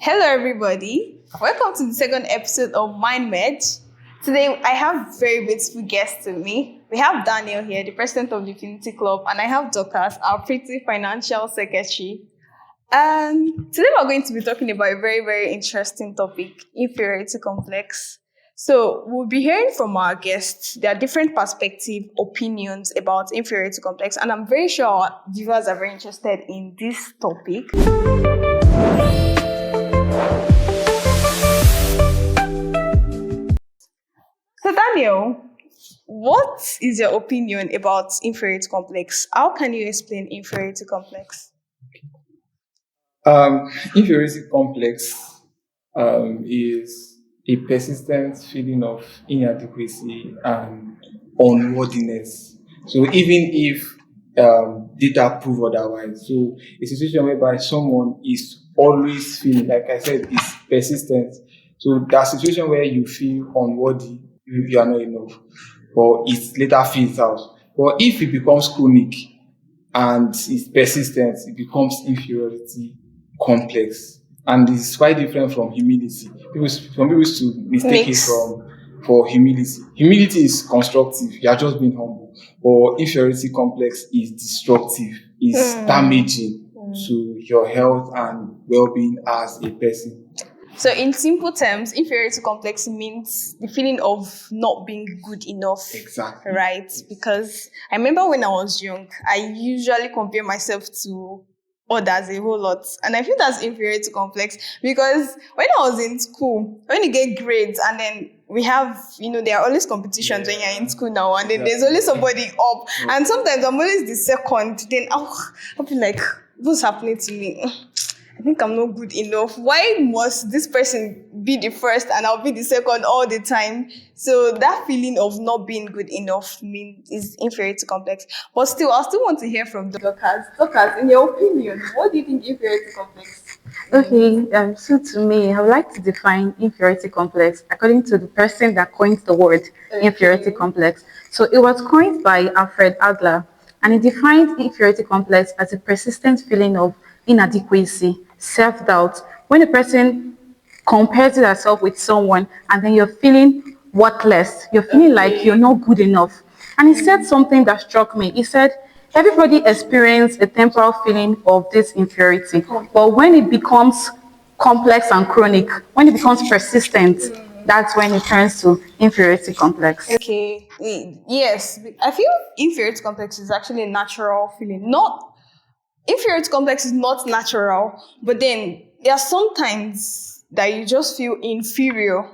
Hello, everybody. Welcome to the second episode of MindMerge. Today, I have very beautiful guests with me. We have Daniel here, the president of Lifinity Club, and I have Dorcas, our pretty financial secretary. Today, we're going to be talking about a very, very interesting topic, inferiority complex. So, we'll be hearing from our guests their different perspective, opinions about inferiority complex, and I'm very sure our viewers are very interested in this topic. So, Daniel, what is your opinion about inferiority complex? How can you explain inferiority complex? Inferiority complex is a persistent feeling of inadequacy and unworthiness. So even if data prove otherwise, so a situation whereby someone is always feeling, like I said, is persistent. So that situation where you feel unworthy, you are not enough, or it later fades out. But if it becomes chronic and it's persistent, it becomes inferiority complex. And it's quite different from humility. Some people used to mistake it for humility. Humility is constructive, you are just being humble. But inferiority complex is destructive, is damaging to your health and well-being as a person. So, in simple terms, inferiority complex means the feeling of not being good enough. Exactly. Right? Because I remember when I was young, I usually compare myself to others a whole lot. And I feel that's inferiority complex because when I was in school, when you get grades and then we have, there are always competitions when you're in school now, and then there's always somebody up. And sometimes I'm always the second. Then I'll be like, what's happening to me? I think I'm not good enough. Why must this person be the first and I'll be the second all the time? So that feeling of not being good enough is inferiority complex. But still, I still want to hear from Dorcas. Dorcas, in your opinion, what do you think inferiority complex? Okay, so to me, I would like to define inferiority complex according to the person that coined the word inferiority complex. So it was coined by Alfred Adler, and he defined inferiority complex as a persistent feeling of inadequacy, self-doubt. When a person compares herself with someone and then you're feeling worthless, you're feeling like you're not good enough. And he said something that struck me. He said, everybody experiences a temporal feeling of this inferiority, but when it becomes complex and chronic, when it becomes persistent, that's when it turns to inferiority complex. Okay. Yes. I feel inferiority complex is actually a natural feeling. Inferiority complex is not natural, but then there are sometimes that you just feel inferior.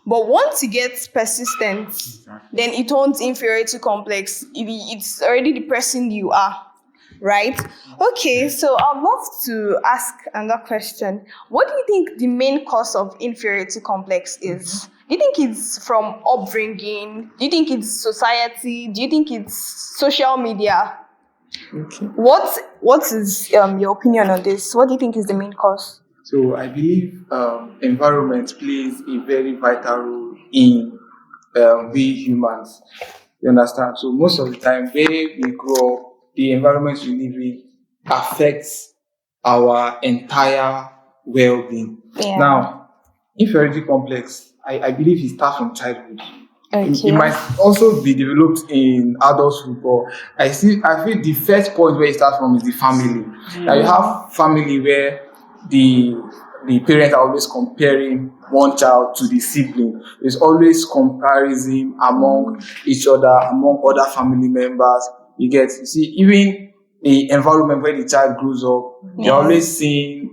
But once it gets persistent, then it turns inferiority complex. It's already the person you are, right? Okay, so I'd love to ask another question. What do you think the main cause of inferiority complex is? Do you think it's from upbringing? Do you think it's society? Do you think it's social media? Okay. What is your opinion on this? What do you think is the main cause? So I believe environment plays a very vital role in we humans. You understand? So most of the time, where we grow up, the environment we live in affects our entire well-being. Yeah. Now, inferiority complex, I believe it starts from childhood. Okay. It might also be developed in adulthood, but I feel the first point where it starts from is the family. Now you have family where the parents are always comparing one child to the sibling. There's always comparison among each other, among other family members. You see, even the environment where the child grows up, you're always seeing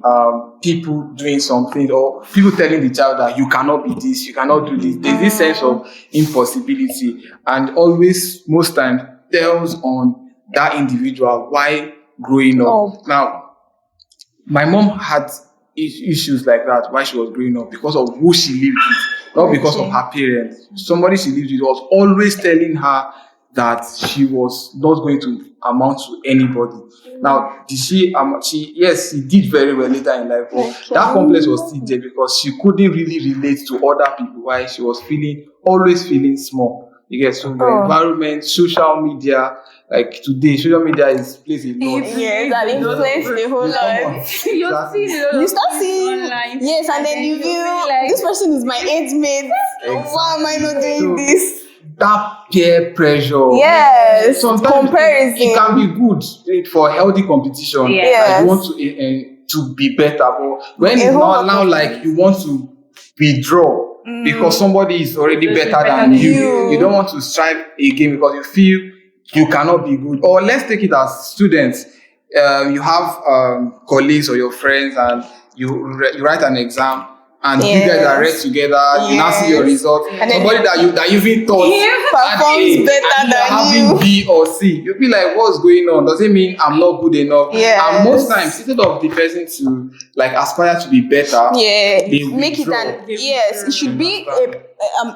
people doing something or people telling the child that you cannot be this, you cannot do this. There's this sense of impossibility, and always, most times, tells on that individual while growing up. Now, my mom had issues like that while she was growing up because of who she lived with, not because of her parents. Somebody she lived with was always telling her that she was not going to amount to anybody. Now, yes, she did very well later in life, but that complex was still there because she couldn't really relate to other people while she was always feeling small. You get, so the environment, social media, Like today, social media is plays a lot. Yes, that influence the whole Come on. lot. Exactly. You start seeing, yes, and then you feel this person is my age mate. Why am I not doing So, this? that peer pressure. Yes, Sometimes comparison. it can be good for healthy competition. Yes. Like you want to be better, but when A it's whole not lot now, of like you want to withdraw because somebody is already better than you. you don't want to strive again because you feel you cannot be good. Or let's take it as students. You have colleagues or your friends, and you write an exam, and you guys are read together. You now see your results. And then Somebody that you even thought performs better and than having you. B or C, you'll be like, what's going on? Does it mean I'm not good enough? Yes. And most times, instead of the person to like aspire to be better, they Make it withdraw. it should be a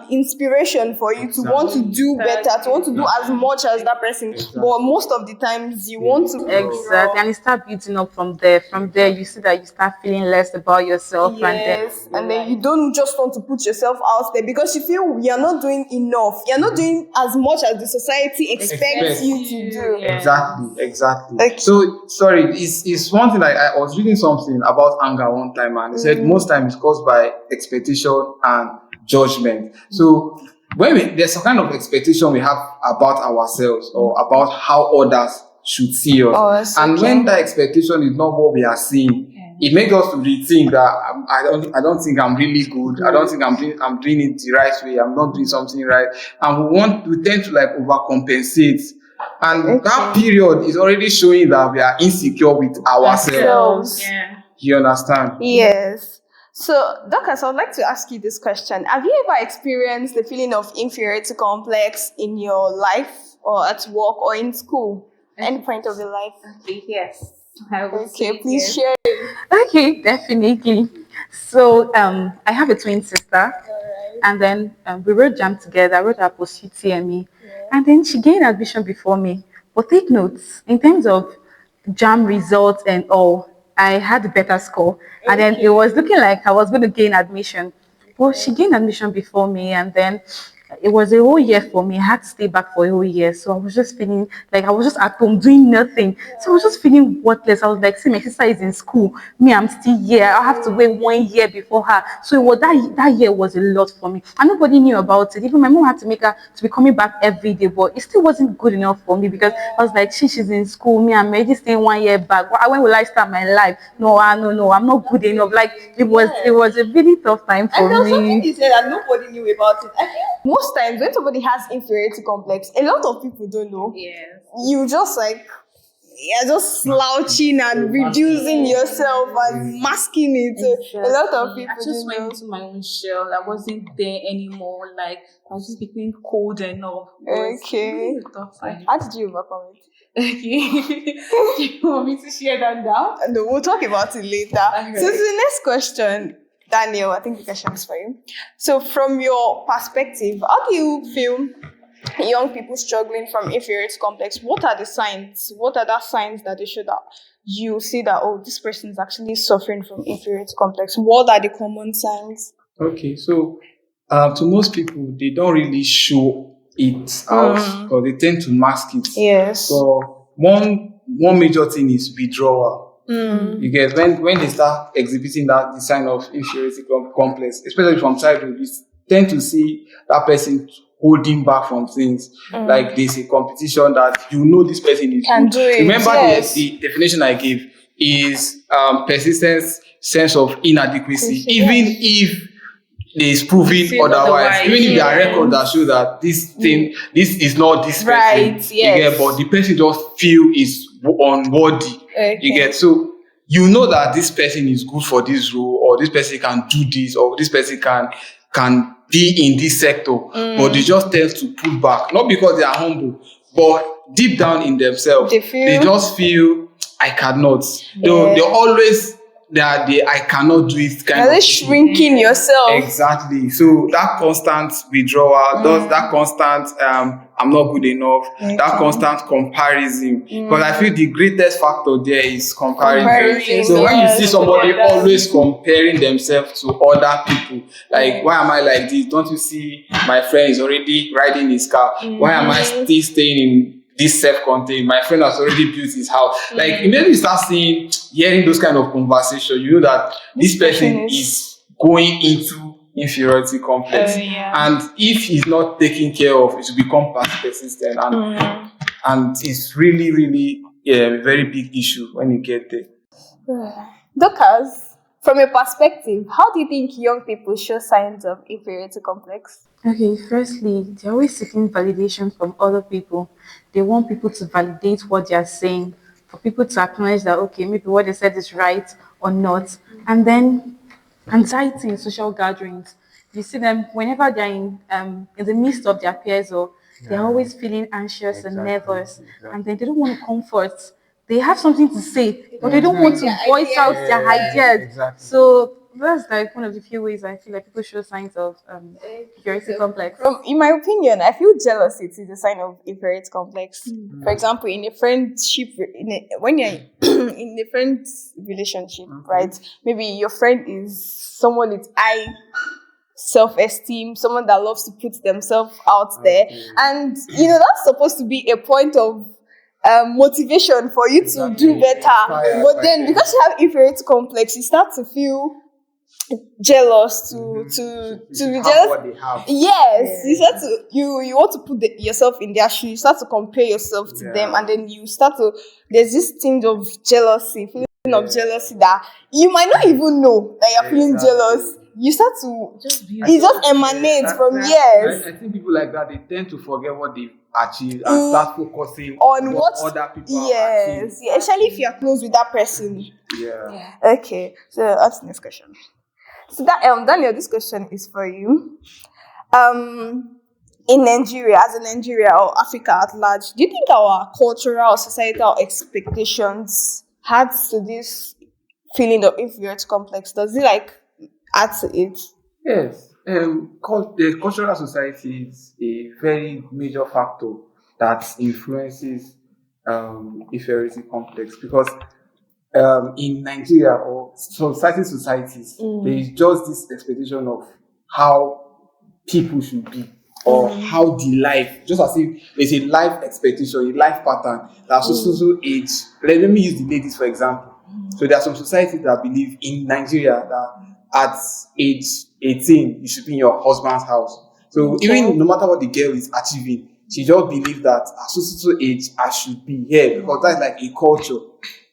inspiration for you to want to do better, to want to do as much as that person. But most of the times you want to Exactly, and it start building up from there. From there, you see that you start feeling less about yourself, Yes, and then you don't just want to put yourself out there because you feel you're not doing enough. You're not doing as much as the society expects you to do. Exactly. Okay. So sorry, it's one thing. Like I was reading something about anger one time, and it said most times it's caused by expectation and judgment. So there's some kind of expectation we have about ourselves or about how others should see us, and when that expectation is not what we are seeing, it makes us to rethink that I don't think I'm really good. I don't think I'm doing it the right way. I'm not doing something right, and we tend to like overcompensate. And that period is already showing that we are insecure with ourselves. You understand? Yes. So, Dorcas, I would like to ask you this question. Have you ever experienced the feeling of inferiority complex in your life or at work or in school? Any point of your life? Yes. Okay, please share. Okay, definitely. So I have a twin sister, and then we wrote jam together. I wrote her post UTME, and then she gained admission before me. But take notes in terms of jam results and all, I had a better score, and then it was looking like I was going to gain admission. Well, she gained admission before me, and then it was a whole year for me. I had to stay back for a whole year. So I was just feeling like I was just at home doing nothing. So I was just feeling worthless. I was like, see, my sister is in school. Me, I'm still here. I have to wait 1 year before her. So it was that year was a lot for me. And nobody knew about it. Even my mom had to make her to be coming back every day, but it still wasn't good enough for me because I was like, she's in school. Me, I'm already staying 1 year back. When will I start my life? No, I'm not good enough. Like it was a really tough time for me. Something you said that nobody knew about it. I think most times when somebody has inferiority complex, a lot of people don't know. Yes. You just like you're just slouching and reducing yourself and masking it. So a lot of people I just don't went know. into my own shell. I wasn't there anymore. Like I was just becoming cold enough. Okay. Okay. How did you overcome it? Do you want me to share that now? No, we'll talk about it later. Okay. So to the next question, Daniel, I think the question is for you. So from your perspective, how do you feel young people struggling from inferiority complex? What are the signs? What are the signs that they show that you see that, oh, this person is actually suffering from inferiority complex? What are the common signs? Okay, so to most people, they don't really show it out because they tend to mask it. Yes. So one major thing is withdrawal. You get when they start exhibiting the sign of inferiority complex, especially from childhood, you tend to see that person holding back from things. Like there's a competition that this person is Can good. do it. Remember Yes. the definition I gave is persistence, sense of inadequacy, Yes. even if is proving otherwise. Even if there are records that show that this is not this person, Right, you get, but the person just feel is unworthy. Okay. You get, so that this person is good for this role, or this person can do this, or this person can be in this sector, but they just tend to pull back, not because they are humble, but deep down in themselves, they just feel I cannot. They always I cannot do it kind You're of shrinking yourself. Exactly. So that constant withdrawal, that constant I'm not good enough, that constant comparison. Because I feel the greatest factor there is comparison. So when you see somebody always comparing themselves to other people, like why am I like this? Don't you see my friend is already riding his car? Why am I still staying this self-contained. My friend has already built his house. Like immediately you start hearing those kind of conversation, you know that this person is going into inferiority complex, and if he's not taken care of, it will become persistent, and it's really, really a very big issue when you get there. Dorcas, from your perspective, how do you think young people show signs of inferiority complex? Okay, firstly, they're always seeking validation from other people. They want people to validate what they are saying, for people to acknowledge that, okay, maybe what they said is right or not. And then anxiety in social gatherings. You see them whenever they're in the midst of their peers, or they're always feeling anxious and nervous, and then they don't want to comfort. They have something to say, but they don't want to voice out their ideas. So that's like one of the few ways I feel like people show signs of inferiority complex. In my opinion, I feel jealousy is a sign of inferiority complex. For example, in a friendship, when you're in a friend relationship, right? Maybe your friend is someone with high self-esteem, someone that loves to put themselves out there, and that's supposed to be a point of motivation for you to do better. But then, because you have inferiority complex, you start to feel jealous to be jealous. What they have. Yes, you start to you want to put yourself in their shoes. You start to compare yourself to them, and then you start to there's this thing of jealousy, feeling of jealousy that you might not even know that you're feeling jealous. You start to it just emanates from I think people like that, they tend to forget what they've achieved and start focusing on what other people have achieved. Especially if you're close with that person. Yeah. Okay, so that's the next question. So that Daniel, this question is for you. In Nigeria, or Africa at large, do you think our cultural or societal expectations add to this feeling of inferiority complex? Does it add to it? Yes. The cultural society is a very major factor that influences inferiority complex, because in Nigeria or societies, there is just this expectation of how people should be, or how the life, just as if there's a life expectation, a life pattern that's so age. Let me use the ladies for example. So there are some societies that believe in Nigeria that at age 18 you should be in your husband's house. So even no matter what the girl is achieving, she just believes that at so age I should be here, because that's like a culture.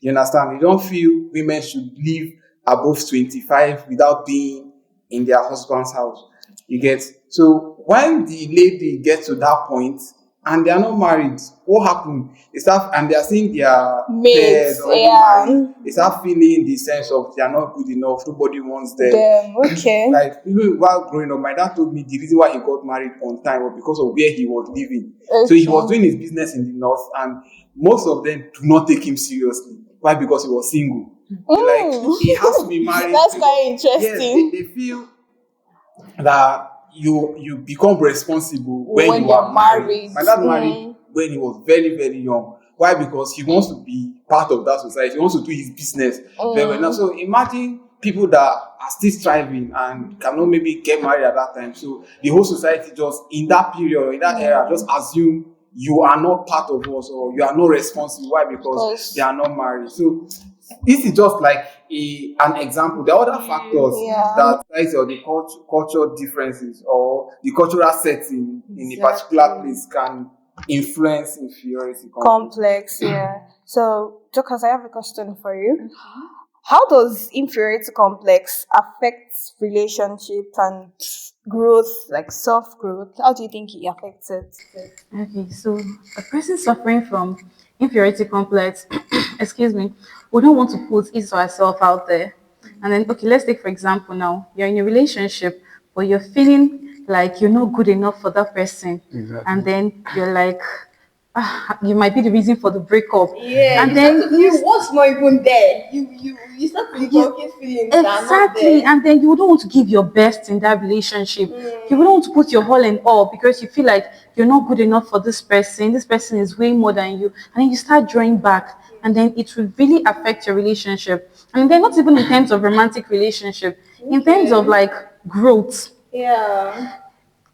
You understand? They don't feel women should live above 25 without being in their husband's house. You get? So when the lady gets to that point and they are not married, what happened? They start, and they are seeing their mates, married. They start feeling the sense of they are not good enough. Nobody wants them. Okay. Like even while growing up, my dad told me the reason why he got married on time was because of where he was living. Okay. So he was doing his business in the north, and most of them do not take him seriously. Why? Because he was single. Like he has to be married. That's quite interesting. Yes, they feel that you become responsible when you are married. My dad married when he was very, very young. Why? Because he wants to be part of that society. He wants to do his business very well. Now, so imagine people that are still striving and cannot maybe get married at that time. So the whole society just in that period, in that era, just assume you are not part of us or you are not responsible. Why? Because they are not married. So this is just like an example. There are other factors that society or the cultural differences or the cultural setting in a particular place can influence inferiority complex. So, Jokers, I have a question for you. How does inferiority complex affect relationships and growth, like self-growth? How do you think it affects it? Okay, so a person suffering from inferiority complex, excuse me, we don't want to put his or herself out there. And then, okay, let's take for example now, you're in a relationship, but you're feeling like you're not good enough for that person. Exactly. And then you're like, you might be the reason for the breakup. Yeah, and then you what's not even there. You start to inculcate feelings that are not there. And then you don't want to give your best in that relationship. You don't want to put your all in all because you feel like you're not good enough for this person. This person is way more than you. And then you start drawing back. And then it will really affect your relationship. And then not even in terms of romantic relationship, in terms of like growth. Yeah.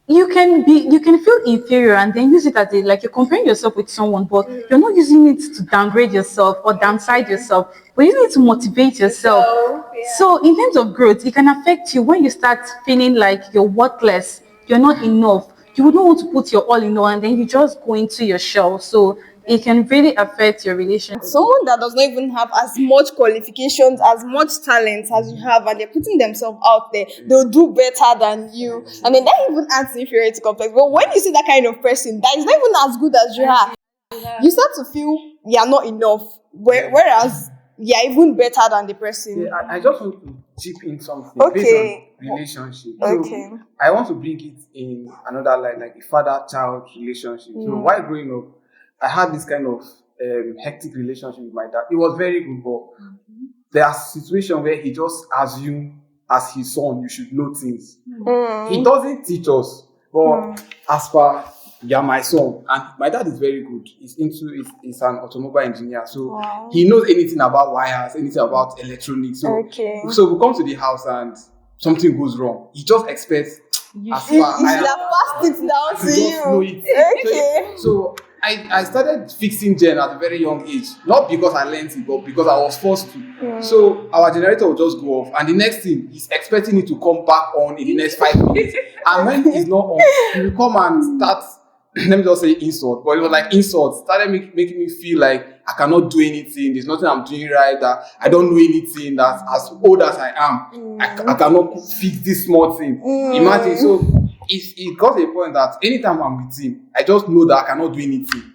you can feel inferior and then use it as a, like, you're comparing yourself with someone, but you're not using it to downgrade yourself or downside yourself, but using it to motivate yourself. So in terms of growth, it can affect you when you start feeling like you're worthless, you're not enough. You would not want to put your all in all, and then you just go into your shell. So it can really affect your relationship. Someone that does not even have as much qualifications, as much talent as you have, and they're putting themselves out there, they'll do better than you. And then that even adds inferiority complex. But when you see that kind of person that is not even as good as you are, you start to feel you're not enough. Whereas you're even better than the person. Yeah, I just want to chip in something Okay. based on relationship. Okay. So I want to bring it in another line, like a father-child relationship. So while growing up, I had this kind of hectic relationship with my dad. It was very good, but there are situations where he just assumes as his son, you should know things. He doesn't teach us, but as per you're my son, and my dad is very good. He's an automobile engineer, so he knows anything about wires, anything about electronics. So we come to the house and something goes wrong. He just expects as far It's like pass it down to just know you. it. Okay. So I started fixing gen at a very young age, not because I learned it, but because I was forced to. So our generator will just go off, and the next thing he's expecting it to come back on in the next 5 minutes. And when it's not on, he will come and start. Let me just say insult, but it was like insult. Started making me feel like I cannot do anything. There's nothing I'm doing right. That I don't know anything. That as old as I am, I cannot fix this small thing. Imagine. So it got to a point that anytime I'm with him, I just know that I cannot do anything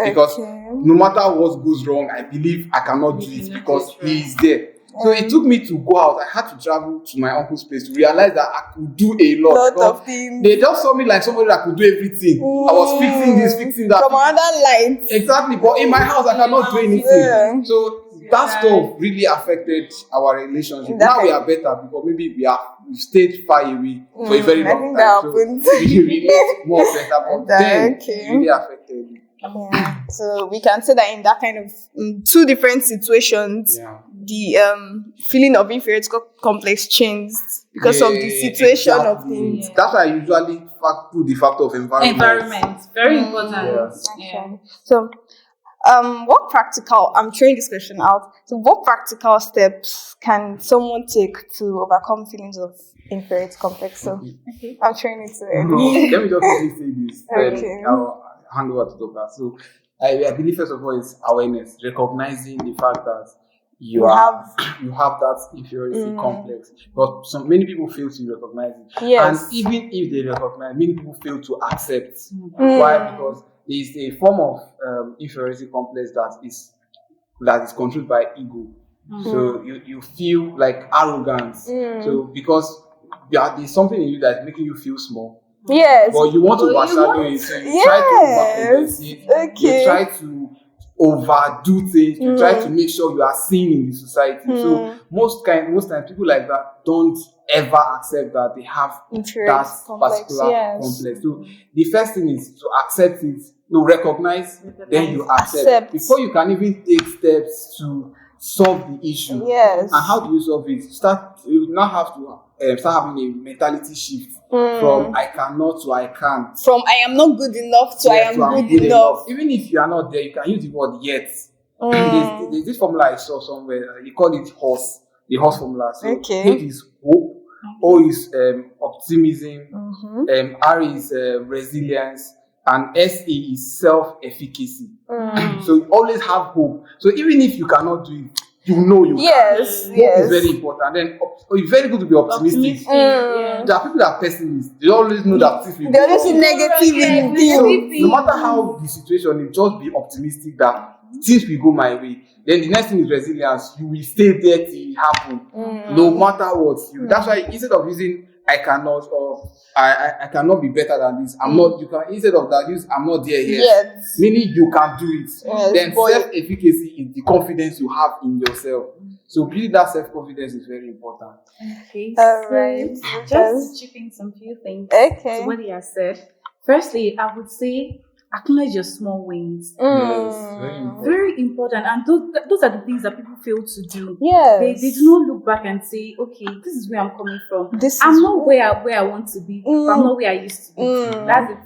because no matter what goes wrong, I believe I cannot do it because he is there. So it took me to go out. I had to travel to my uncle's place to realize that I could do a lot. Of things. They just saw me like somebody that could do everything. I was fixing this, fixing that. From another line. Exactly, but in my house I cannot do anything. Yeah. So that stuff really affected our relationship. Now we are better because maybe we've stayed far away for a very long time. So we relate more better, but then it really affected me. Yeah. So we can say that in that kind of two different situations, the feeling of inferiority complex changed because of the situation of things. That's why I usually put the factor of environment. Very important. Yeah. So, what practical? I'm throwing this question out. So, what practical steps can someone take to overcome feelings of inferiority complex? So, I'm throwing it to Eddie. Let me just quickly say this. Then I'll hand over to Dr. So, I believe first of all is awareness, recognizing the fact that you have that inferiority complex, but many people fail to recognize it. Yes. And even if they recognize, many people fail to accept. Why? Because there is a form of inferiority complex that is controlled by ego. So you feel like arrogance. So because there's something in you that's making you feel small. Yes. But you want to overshadow it. So you try to overcompensate. You try to overdo things. You try to make sure you are seen in the society. So most times people like that don't ever accept that they have that particular complex. So the first thing is to accept it, to recognize, then you accept. Before you can even take steps to solve the issue. Yes. And how do you solve it? You now have to start having a mentality shift from I cannot to I can. From I am not good enough to I am good enough. Even if you are not there, you can use the word yet. There's this formula I saw somewhere. You call it HORSE, the HORSE formula. So H is hope, O is optimism, R is resilience, and SE is self-efficacy. So you always have hope. So even if you cannot do it, you know you can. Yes. Hope is very important. And then it's very good to be optimistic. There are people that are pessimists. They always know that things will They always see negative in things. So no matter how the situation is, just be optimistic that things will go my way. Then the next thing is resilience. You will stay there till it happens. No matter what. That's why instead of using I cannot or I cannot be better than this. I'm not. You can instead of that use I'm not there yet. Yes. Meaning you can do it. Yes, then self-efficacy is the confidence you have in yourself. So building that self-confidence is very important. Okay. All right. Just chipping some few things Okay. to what he has said. Firstly, I would say acknowledge your small wins. Yes, very important. Very important, and those are the things that people fail to do. Yes. They do not look back and say, okay, this is where I'm coming from. I'm is not where I want to be, but I'm not where I used to be. That's the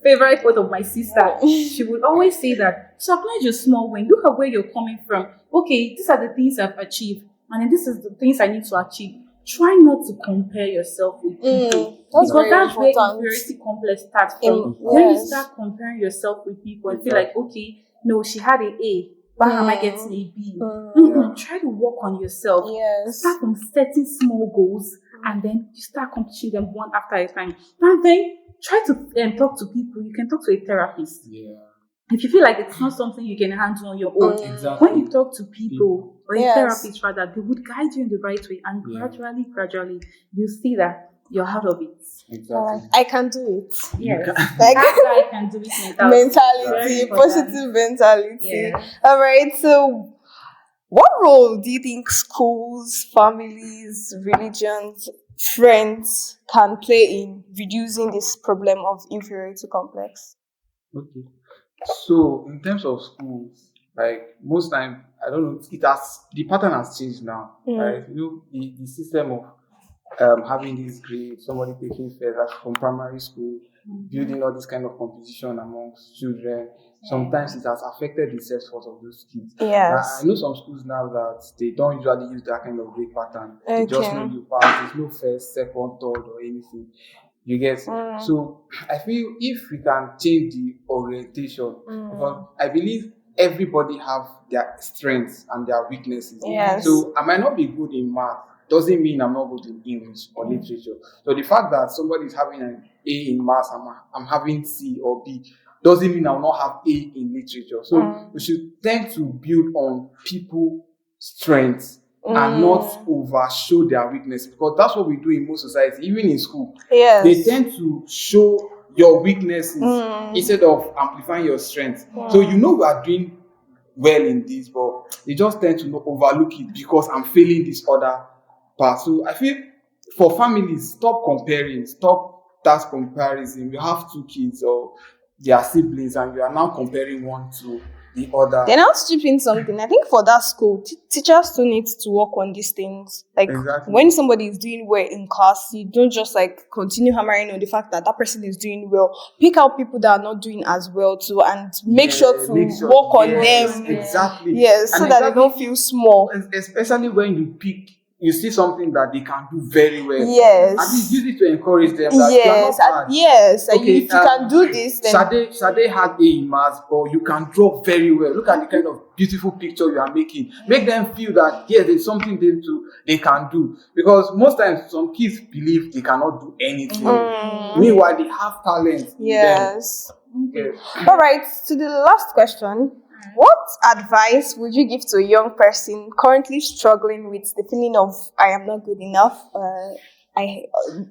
favorite quote of my sister. She would always say that. So acknowledge your small win. Look at where you're coming from. Okay, these are the things I've achieved, and then this is the things I need to achieve. Try not to compare yourself with people. That's Because very that's where important. inferiority complex starts from. When you Yes. start comparing yourself with people and feel like, okay, no, she had an A, why am I getting a B? Try to work on yourself. Yes. Start from setting small goals and then you start accomplishing them one after a time. And then try to talk to people. You can talk to a therapist. Yeah. If you feel like it's not something you can handle on your own, Exactly. when you talk to people or a Yes. therapist rather, they would guide you in the right way, and gradually, you see that you're out of it. Exactly. I can do it. Yes, Like that's why I can do it. Very mentality, important. positive mentality. Yeah. All right. So, what role do you think schools, families, religions, friends can play in reducing this problem of inferiority complex? Okay. So in terms of schools, like most time, I don't know, the pattern has changed now. Right? You know, the system of having these grades, somebody taking first like from primary school, building all this kind of competition amongst children. Sometimes it has affected the self-worth of those kids. Yes. I know some schools now that they don't usually use that kind of grade pattern. They just Okay. know you pass. There's no first, second, third, or anything. You get. So I feel if we can change the orientation, because I believe everybody have their strengths and their weaknesses. Yes. So I might not be good in math doesn't mean I'm not good in English or literature. So the fact that somebody is having an A in math and I'm having C or B doesn't mean I'll not have A in literature. So we should tend to build on people's strengths and not overshow their weakness, because that's what we do in most society, even in school. Yes. They tend to show your weaknesses instead of amplifying your strengths. So you know we are doing well in this, but they just tend to overlook it because I'm failing this other part. So I feel for families, stop comparing, stop that comparison. You have two kids or their siblings and you are now comparing one to the other. They're not stripping something. I think for that school, teachers still need to work on these things. Like when somebody is doing well in class, you don't just like continue hammering on the fact that that person is doing well. Pick out people that are not doing as well too, and make sure to work on them. Exactly. Yes, so that they don't feel small. Especially when you see something that they can do very well. Yes. And it's easy to encourage them. That Yes. Yes. Okay, if you can do this, then Sade had A in maths, but you can draw very well. Look at the kind of beautiful picture you are making. Make them feel that yes, there's something they can do. Because most times some kids believe they cannot do anything. Meanwhile, they have talent. Yes. Yes. All right. To the last question. What advice would you give to a young person currently struggling with the feeling of I am not good enough,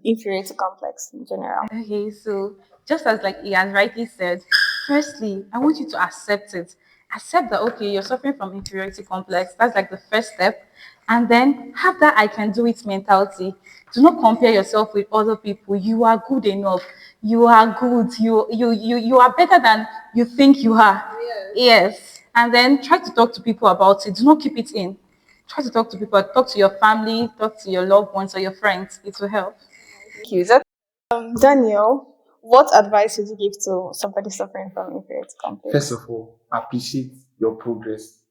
inferiority complex in general? Okay, so just as like he has rightly said, firstly, I want you to accept it. Accept that, okay, you're suffering from inferiority complex. That's like the first step. And then have that I can do it mentality. Do not compare yourself with other people. You are good enough. You are good. You are better than you think you are. Yes. And then try to talk to people about it. Do not keep it in. Try to talk to people. Talk to your family. Talk to your loved ones or your friends. It will help. Thank you. Daniel, what advice would you give to somebody suffering from inferiority complex? First of all, appreciate your progress.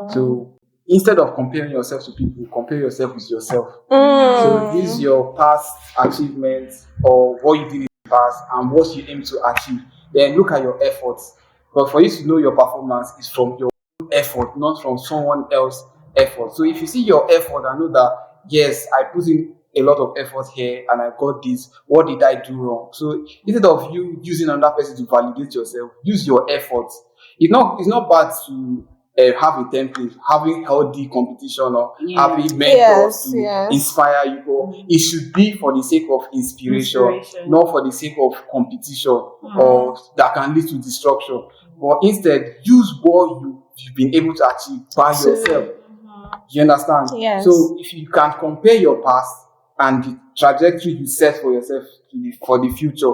So instead of comparing yourself to people, compare yourself with yourself. So use your past achievements or what you did in the past and what you aim to achieve. Then look at your efforts. But for you to know your performance is from your own effort, not from someone else's effort. So if you see your effort and know that, yes, I put in a lot of effort here and I got this, what did I do wrong? So instead of you using another person to validate yourself, use your efforts. It's not bad to have a template, having healthy competition or having mentors to inspire you. But it should be for the sake of inspiration, not for the sake of competition or that can lead to destruction. But instead, use what you've been able to achieve by yourself. You understand? Yes. So if you can compare your past and the trajectory you set for yourself for the future,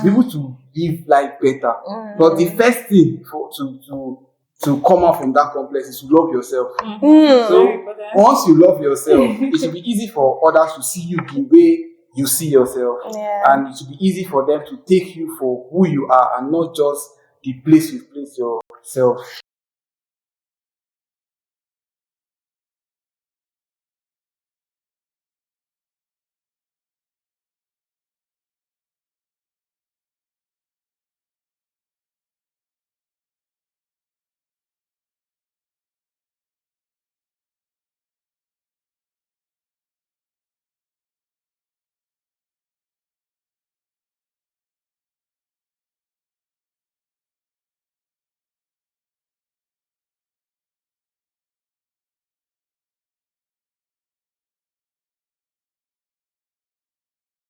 be able to live life better. But the first thing to come out from that complex is to love yourself. So once you love yourself, it should be easy for others to see you the way you see yourself, and it should be easy for them to take you for who you are and not just the place you place yourself.